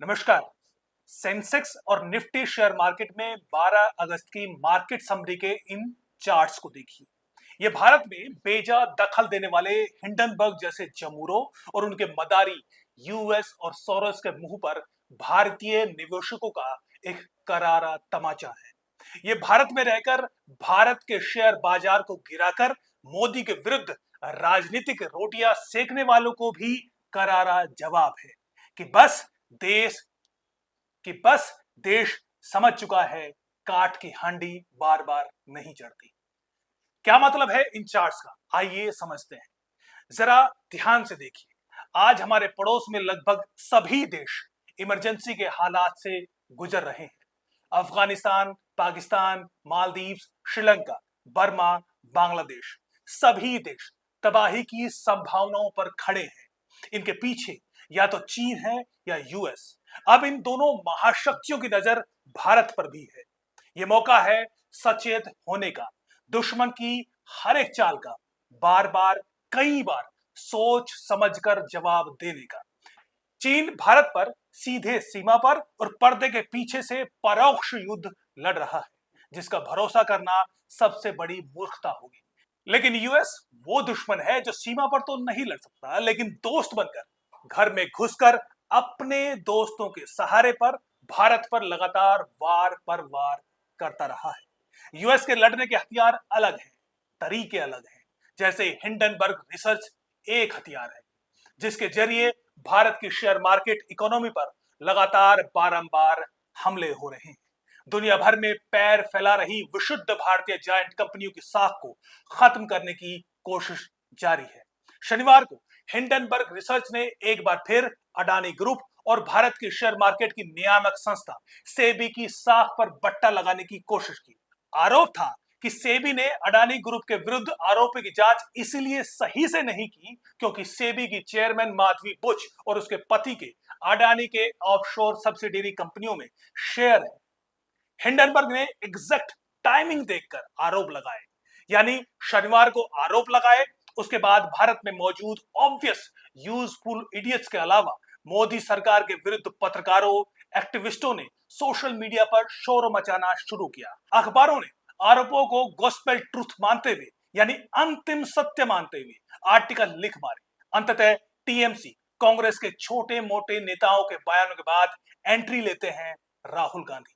नमस्कार। सेंसेक्स और Nifty share market में 12 अगस्त की मार्केट समरी के इन चार्ट्स को देखिए। ये भारत में बेजा दखल देने वाले हिंडनबर्ग जैसे जमूरों और उनके मदारी यूएस और सोरोस के मुंह पर भारतीय निवेशकों का एक करारा तमाचा है। ये भारत में रहकर भारत के शेयर बाजार को गिराकर मोदी के विरुद्ध राजनीतिक रोटियां सेकने वालों को भी करारा जवाब है कि देश बस देश समझ चुका है काठ की हांडी बार बार नहीं चढ़ती। क्या मतलब है इन चार्ट्स का, आइए समझते हैं। जरा ध्यान से देखिए। आज हमारे पड़ोस में लगभग सभी देश इमरजेंसी के हालात से गुजर रहे हैं। अफगानिस्तान, पाकिस्तान, मालदीव्स, श्रीलंका, बर्मा, बांग्लादेश, सभी देश तबाही की संभावनाओं पर खड़े हैं। इनके पीछे या तो चीन है या यूएस। अब इन दोनों महाशक्तियों की नजर भारत पर भी है। यह मौका है सचेत होने का, दुश्मन की हर एक चाल का बार बार कई बार सोच समझकर जवाब देने का। चीन भारत पर सीधे सीमा पर और पर्दे के पीछे से परोक्ष युद्ध लड़ रहा है, जिसका भरोसा करना सबसे बड़ी मूर्खता होगी। लेकिन यूएस वो दुश्मन है जो सीमा पर तो नहीं लड़ सकता, लेकिन दोस्त बनकर घर में घुसकर अपने दोस्तों के सहारे पर भारत पर लगातार वार पर वार करता रहा है। यूएस के लड़ने के हथियार अलग हैं, तरीके अलग हैं। जैसे हिंडनबर्ग रिसर्च एक हथियार है जिसके जरिए भारत की शेयर मार्केट इकोनॉमी पर लगातार बारंबार हमले हो रहे हैं। दुनिया भर में पैर फैला रही विशुद्ध भारतीय जायंट कंपनियों की साख को खत्म करने की कोशिश जारी है। शनिवार को हिंडनबर्ग रिसर्च ने एक बार फिर अडानी ग्रुप और भारत की शेयर मार्केट की नियामक संस्था सेबी की साख पर बट्टा लगाने की कोशिश की। आरोप था कि सेबी ने अडानी ग्रुप के विरुद्ध आरोपों की जांच इसलिए सही से नहीं की क्योंकि सेबी की चेयरमैन माधवी बुच और उसके पति के अडानी के ऑफशोर सब्सिडियरी कंपनियों में शेयर है। हिंडनबर्ग ने एग्जैक्ट टाइमिंग देखकर आरोप लगाए, यानी शनिवार को आरोप लगाए, उसके बाद भारत में मौजूद ऑब्वियस यूजफुल इडियट्स के अलावा मोदी सरकार के विरुद्ध पत्रकारों, एक्टिविस्टों ने सोशल मीडिया पर शोर मचाना शुरू किया। अखबारों ने आरोपों को गॉस्पेल ट्रुथ मानते हुए, यानी अंतिम सत्य मानते हुए आर्टिकल लिख मारे। अंततः टीएमसी कांग्रेस के छोटे मोटे नेताओं के बयानों के बाद एंट्री लेते हैं राहुल गांधी।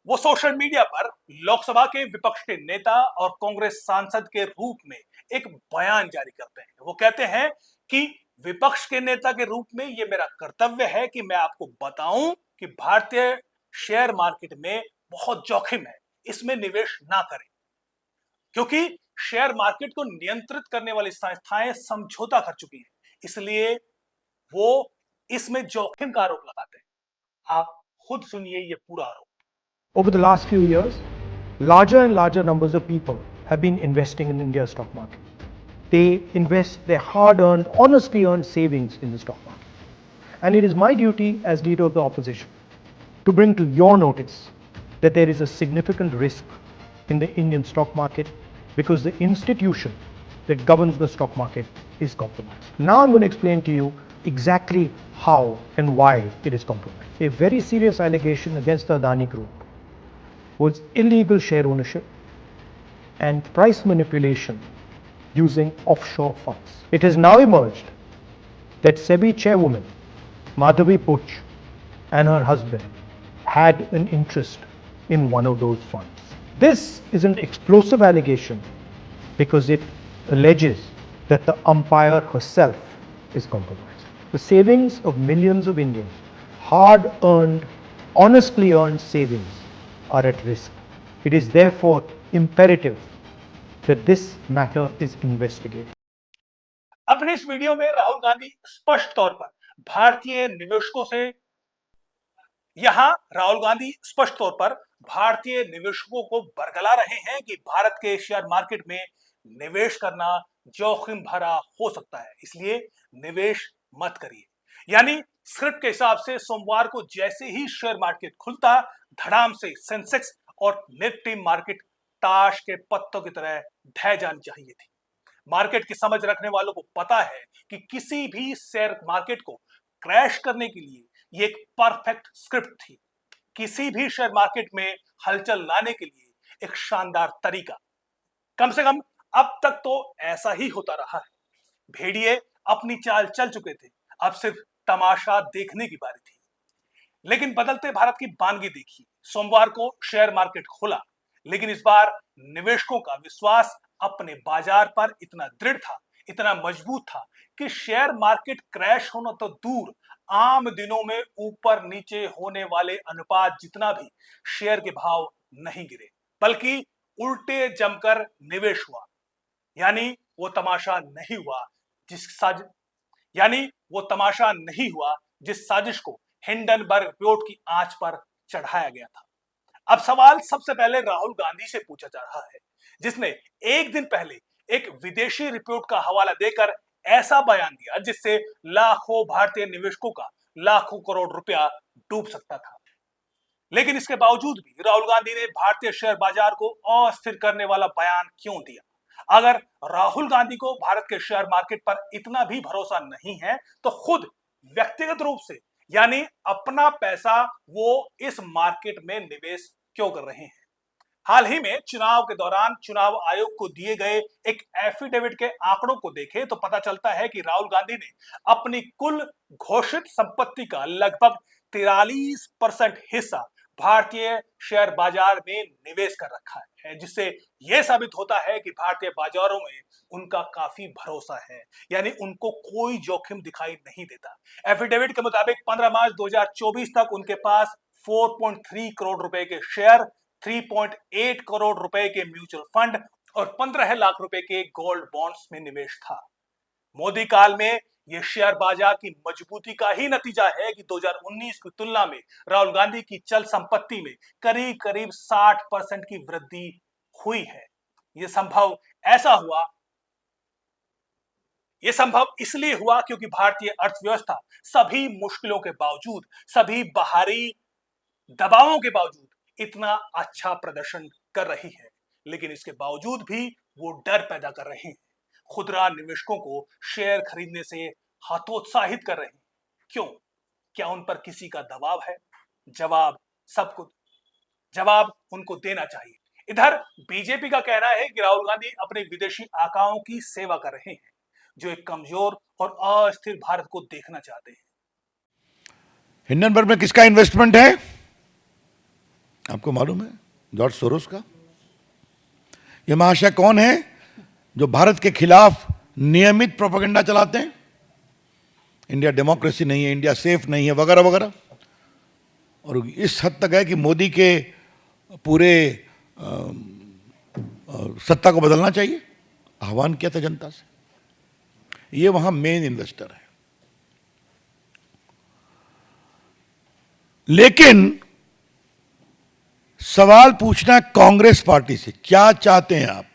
वो सोशल मीडिया पर लोकसभा के विपक्ष के नेता और कांग्रेस सांसद के रूप में एक बयान जारी करते हैं। वो कहते हैं कि विपक्ष के नेता के रूप में ये मेरा कर्तव्य है कि मैं आपको बताऊं कि भारतीय शेयर मार्केट में बहुत जोखिम है, इसमें निवेश ना करें, क्योंकि शेयर मार्केट को नियंत्रित करने वाली संस्थाएं समझौता कर चुकी हैं। इसलिए वो इसमें जोखिम का आरोप लगाते हैं। आप खुद सुनिए ये पूरा आरोप। Over the last few years, larger and larger numbers of people have been investing in India's stock market. They invest their hard-earned, honestly earned savings in the stock market. And it is my duty as leader of the opposition to bring to your notice that there is a significant risk in the Indian stock market because the institution that governs the stock market is compromised. Now I'm going to explain to you exactly how and why it is compromised. A very serious allegation against the Adani Group was illegal share ownership and price manipulation using offshore funds. It has now emerged that SEBI chairwoman Madhavi Puch and her husband had an interest in one of those funds. This is an explosive allegation because it alleges that the umpire herself is compromised. The savings of millions of Indians, hard-earned, honestly earned savings, are at risk. It is therefore imperative that this matter is investigated. अपने इस video में राहुल गांधी स्पष्ट तौर पर भारतीय निवेशकों से को बरगला रहे हैं कि भारत के शेयर मार्केट में निवेश करना जोखिम भरा हो सकता है, इसलिए निवेश मत करिए। यानी स्क्रिप्ट के हिसाब से सोमवार को जैसे ही शेयर मार्केट खुलता, धड़ाम से सेंसेक्स और निफ्टी मार्केट ताश के पत्तों की तरह ढह जानी चाहिए थी। मार्केट की समझ रखने वालों को पता है कि किसी भी शेयर मार्केट को क्रैश करने के लिए ये एक परफेक्ट स्क्रिप्ट थी, किसी भी शेयर मार्केट में हलचल लाने के लिए एक शानदार तरीका। कम से कम अब तक तो ऐसा ही होता रहा है। भेड़िए अपनी चाल चल चुके थे, अब सिर्फ तमाशा देखने की बारी थी। लेकिन बदलते भारत की बानगी देखी। सोमवार को शेयर मार्केट खुला, लेकिन इस बार निवेशकों का विश्वास अपने बाजार पर इतना दृढ़ था, इतना मजबूत था कि शेयर मार्केट क्रैश होना तो दूर, आम दिनों में ऊपर नीचे होने वाले अनुपात जितना भी शेयर के भाव नहीं गिरे, बल्कि उल्टे जमकर निवेश हुआ। यानी वो तमाशा नहीं हुआ जिस साज यानी वो तमाशा नहीं हुआ जिस साजिश को हिंडनबर्ग रिपोर्ट की आंच पर चढ़ाया गया था। अब सवाल सबसे पहले राहुल गांधी से पूछा जा रहा है, जिसने एक दिन पहले एक विदेशी रिपोर्ट का हवाला देकर ऐसा बयान दिया जिससे लाखों भारतीय निवेशकों का लाखों करोड़ रुपया डूब सकता था। लेकिन इसके बावजूद भी राहुल गांधी ने भारतीय शेयर बाजार को अस्थिर करने वाला बयान क्यों दिया? अगर राहुल गांधी को भारत के शेयर मार्केट पर इतना भी भरोसा नहीं है तो खुद व्यक्तिगत रूप से, यानी अपना पैसा वो इस मार्केट में निवेश क्यों कर रहे हैं? हाल ही में चुनाव के दौरान चुनाव आयोग को दिए गए एक एफिडेविट के आंकड़ों को देखें तो पता चलता है कि राहुल गांधी ने अपनी कुल घोषित संपत्ति का लगभग 43% हिस्सा भारतीय शेयर बाजार में निवेश कर रखा है, जिससे यह साबित होता है कि भारतीय बाजारों में उनका काफी भरोसा है, यानी उनको कोई जोखिम दिखाई नहीं देता। एफिडेविट के मुताबिक 15 मार्च 2024 तक उनके पास 4.3 करोड़ रुपए के शेयर, 3.8 करोड़ रुपए के म्यूचुअल फंड और 15 लाख रुपए के गोल्ड बॉन्ड्स में निवेश था। मोदी काल में यह शेयर बाजार की मजबूती का ही नतीजा है कि 2019 की तुलना में राहुल गांधी की चल संपत्ति में करीब करीब 60% की वृद्धि हुई है। यह संभव इसलिए हुआ क्योंकि भारतीय अर्थव्यवस्था सभी मुश्किलों के बावजूद, सभी बाहरी दबावों के बावजूद इतना अच्छा प्रदर्शन कर रही है। लेकिन इसके बावजूद भी वो डर पैदा कर रहे हैं, खुदरा निवेशकों को शेयर खरीदने से हतोत्साहित कर रहे हैं। क्यों? क्या उन पर किसी का दबाव है? जवाब उनको देना चाहिए। इधर बीजेपी का कहना है कि राहुल गांधी अपने विदेशी आकाओं की सेवा कर रहे हैं, जो एक कमजोर और अस्थिर भारत को देखना चाहते हैं। हिंडनबर्ग में किसका इन्वेस्टमेंट है आपको मालूम है? जॉर्ज सोरोस का। यह महाशय कौन है जो भारत के खिलाफ नियमित प्रोपेगेंडा चलाते हैं? इंडिया डेमोक्रेसी नहीं है, इंडिया सेफ नहीं है, वगैरह वगैरह। और इस हद तक है कि मोदी के पूरे सत्ता को बदलना चाहिए, आह्वान किया था जनता से। ये वहां मेन इन्वेस्टर है। लेकिन सवाल पूछना कांग्रेस पार्टी से, क्या चाहते हैं आप?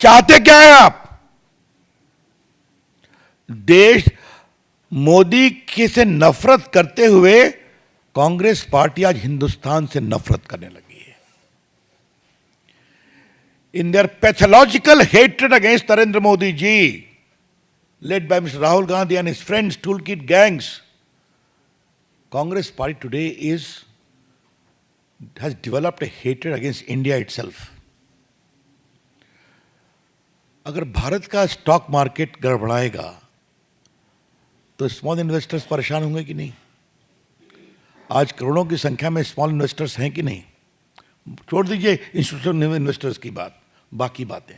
चाहते क्या है आप? देश मोदी के से नफरत करते हुए कांग्रेस पार्टी आज हिंदुस्तान से नफरत करने लगी है। In their pathological hatred against Narendra Modi ji, led by Mr. Rahul Gandhi and his friends, toolkit gangs, Congress party today has developed a hatred against India itself. अगर भारत का स्टॉक मार्केट गड़बड़ाएगा तो स्मॉल इन्वेस्टर्स परेशान होंगे कि नहीं? आज करोड़ों की संख्या में स्मॉल इन्वेस्टर्स हैं कि नहीं? छोड़ दीजिए इंस्टीट्यूशनल इन्वेस्टर्स की बात, बाकी बातें।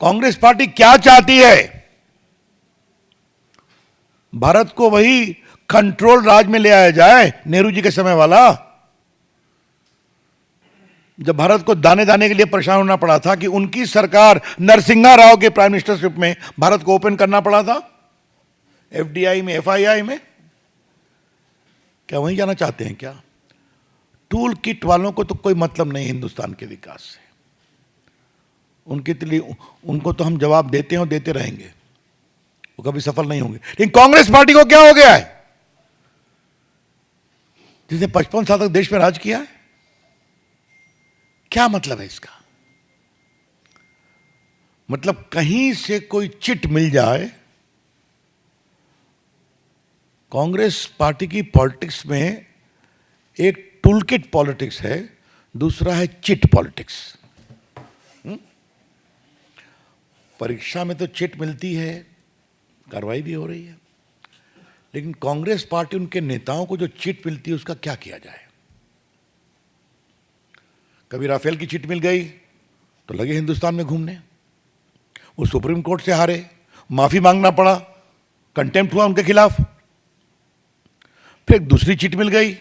कांग्रेस पार्टी क्या चाहती है? भारत को वही कंट्रोल राज में ले आया जाए, नेहरू जी के समय वाला, जब भारत को दाने दाने के लिए परेशान होना पड़ा था कि उनकी सरकार नरसिम्हा राव के प्राइम मिनिस्टरशिप में भारत को ओपन करना पड़ा था, एफडीआई में, एफआईआई में। क्या वहीं जाना चाहते हैं क्या? टूल किट वालों को तो कोई मतलब नहीं हिंदुस्तान के विकास से। उनके लिए उनको तो हम जवाब देते हैं और देते रहेंगे, वो कभी सफल नहीं होंगे। लेकिन कांग्रेस पार्टी को क्या हो गया है? जिसने 55 साल तक देश में राज किया है, क्या मतलब है इसका? मतलब कहीं से कोई चिट मिल जाए कांग्रेस पार्टी की पॉलिटिक्स में एक टूलकिट पॉलिटिक्स है, दूसरा है चिट पॉलिटिक्स। परीक्षा में तो चिट मिलती है, कार्रवाई भी हो रही है, लेकिन कांग्रेस पार्टी, उनके नेताओं को जो चिट मिलती है उसका क्या किया जाए। कभी राफेल की चिट मिल गई तो लगे हिंदुस्तान में घूमने, वो सुप्रीम कोर्ट से हारे, माफी मांगना पड़ा, कंटेम्प्ट हुआ उनके खिलाफ। फिर दूसरी चिट मिल गई,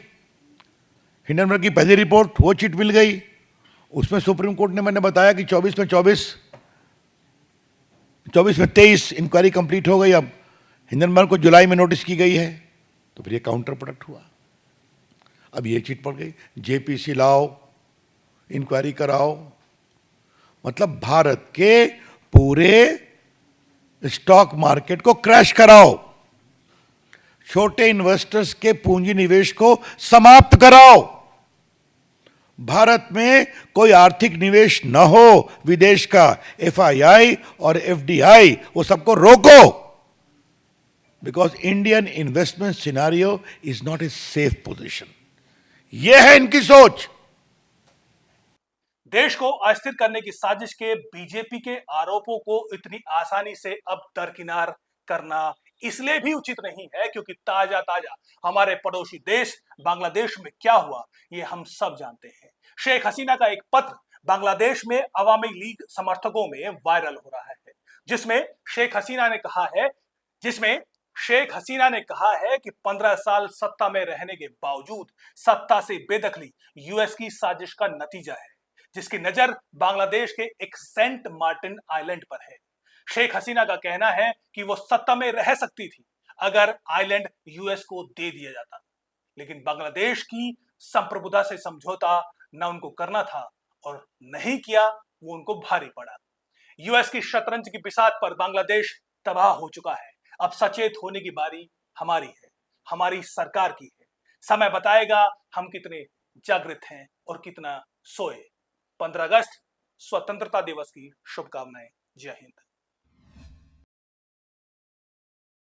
हिंडनबर्ग की पहली रिपोर्ट, वो चिट मिल गई, उसमें सुप्रीम कोर्ट ने, मैंने बताया कि 24 में 23 इंक्वायरी कंप्लीट हो गई। अब हिंडनबर्ग को जुलाई में नोटिस की गई है, तो फिर ये काउंटर प्रोडक्ट हुआ। अब ये चिट पड़ गई, जेपीसी लाओ, इंक्वायरी कराओ, मतलब भारत के पूरे स्टॉक मार्केट को क्रैश कराओ, छोटे इन्वेस्टर्स के पूंजी निवेश को समाप्त कराओ, भारत में कोई आर्थिक निवेश न हो विदेश का, एफआईआई और एफडीआई, वो सबको रोको, because Indian investment scenario is not a safe position. यह है इनकी सोच। देश को अस्थिर करने की साजिश के बीजेपी के आरोपों को इतनी आसानी से अब दरकिनार करना इसलिए भी उचित नहीं है क्योंकि ताजा ताजा हमारे पड़ोसी देश बांग्लादेश में क्या हुआ ये हम सब जानते हैं। शेख हसीना का एक पत्र बांग्लादेश में अवामी लीग समर्थकों में वायरल हो रहा है, जिसमें शेख हसीना ने कहा है कि 15 साल सत्ता में रहने के बावजूद सत्ता से बेदखली यूएस की साजिश का नतीजा है, जिसकी नजर बांग्लादेश के एक सेंट मार्टिन आइलैंड पर है। शेख हसीना का कहना है कि वो सत्ता में रह सकती थी अगर आइलैंड यूएस को दे दिया जाता, लेकिन बांग्लादेश की संप्रभुता से समझौता न उनको करना था और नहीं किया, वो उनको भारी पड़ा। यूएस की शतरंज की बिसात पर बांग्लादेश तबाह हो चुका है। अब सचेत होने की बारी हमारी है, हमारी सरकार की है। समय बताएगा हम कितने जागृत हैं और कितना सोए। 15 अगस्त स्वतंत्रता दिवस की शुभकामनाएं। जय हिंद।